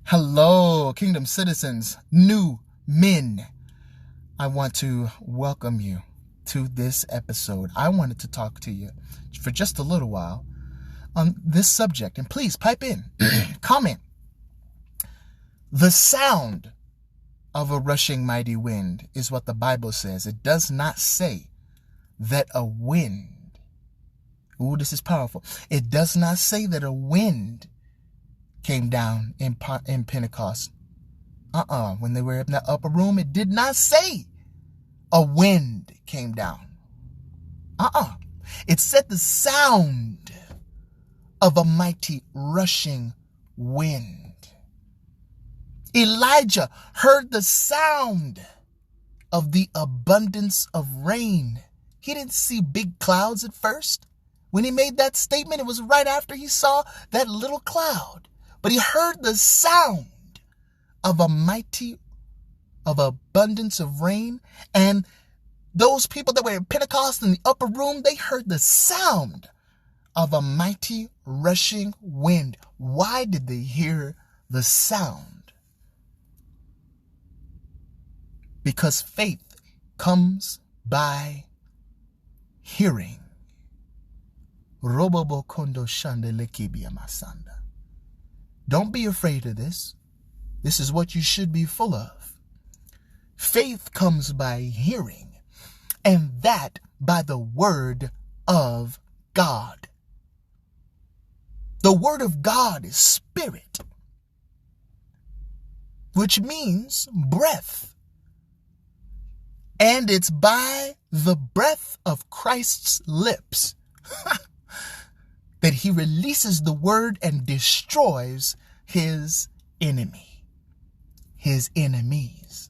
Hello, Kingdom citizens, new men. I want to welcome you to this episode. I wanted to talk to you for just a little while on this subject. And please pipe in, comment. The sound of a rushing mighty wind is what the Bible says. It does not say that a wind. Ooh, this is powerful. It does not say that a wind came down in Pentecost. When they were in the upper room, it did not say a wind came down. It said the sound of a mighty rushing wind. Elijah heard the sound of the abundance of rain. He didn't see big clouds at first. When he made that statement, it was right after he saw that little cloud. But he heard the sound of abundance of rain. And those people that were in Pentecost in the upper room, they heard the sound of a mighty rushing wind. Why did they hear the sound? Because faith comes by hearing. Don't be afraid of this. This is what you should be full of. Faith comes by hearing, and that by the word of God. The word of God is spirit, which means breath. And it's by the breath of Christ's lips that he releases the word and destroys his enemy, his enemies.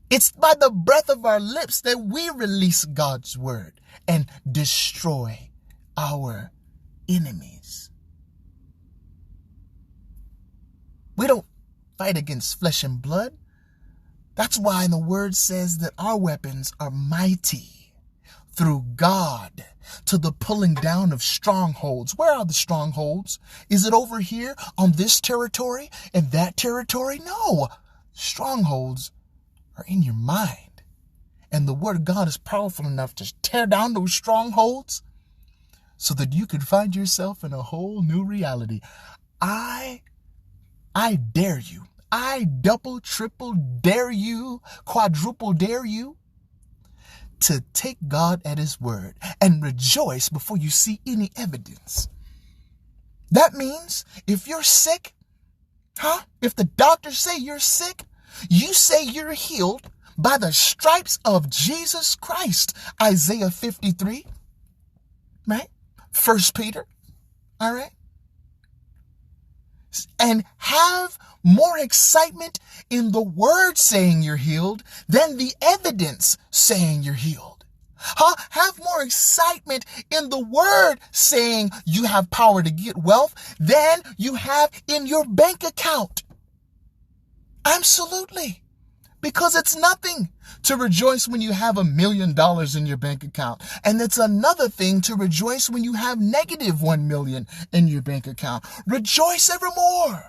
It's by the breath of our lips that we release God's word and destroy our enemies. We don't fight against flesh and blood. That's why the word says that our weapons are mighty through God to the pulling down of strongholds. Where are the strongholds? Is it over here on this territory and that territory? No. Strongholds are in your mind. And the word of God is powerful enough to tear down those strongholds so that you could find yourself in a whole new reality. I dare you. I double, triple dare you, quadruple dare you to take God at his word and rejoice before you see any evidence. That means if you're sick, if the doctors say you're sick, you say you're healed by the stripes of Jesus Christ. Isaiah 53, right? 1 Peter, all right? And have more excitement in the word saying you're healed than the evidence saying you're healed. Have more excitement in the word saying you have power to get wealth than you have in your bank account. Absolutely. Because it's nothing to rejoice when you have $1 million in your bank account. And it's another thing to rejoice when you have negative $1 million in your bank account. Rejoice evermore.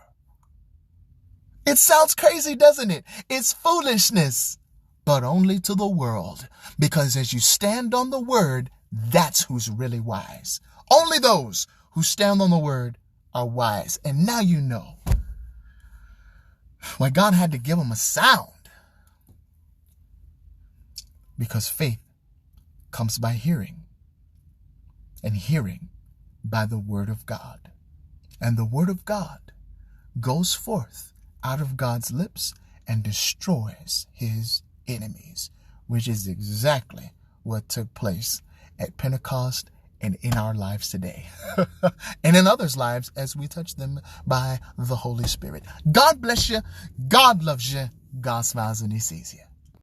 It sounds crazy, doesn't it? It's foolishness, but only to the world. Because as you stand on the word, that's who's really wise. Only those who stand on the word are wise. And now you know why God had to give them a sound. Because faith comes by hearing, and hearing by the word of God. And the word of God goes forth out of God's lips and destroys his enemies, which is exactly what took place at Pentecost and in our lives today. And in others' lives as we touch them by the Holy Spirit. God bless you. God loves you. God smiles when he sees you.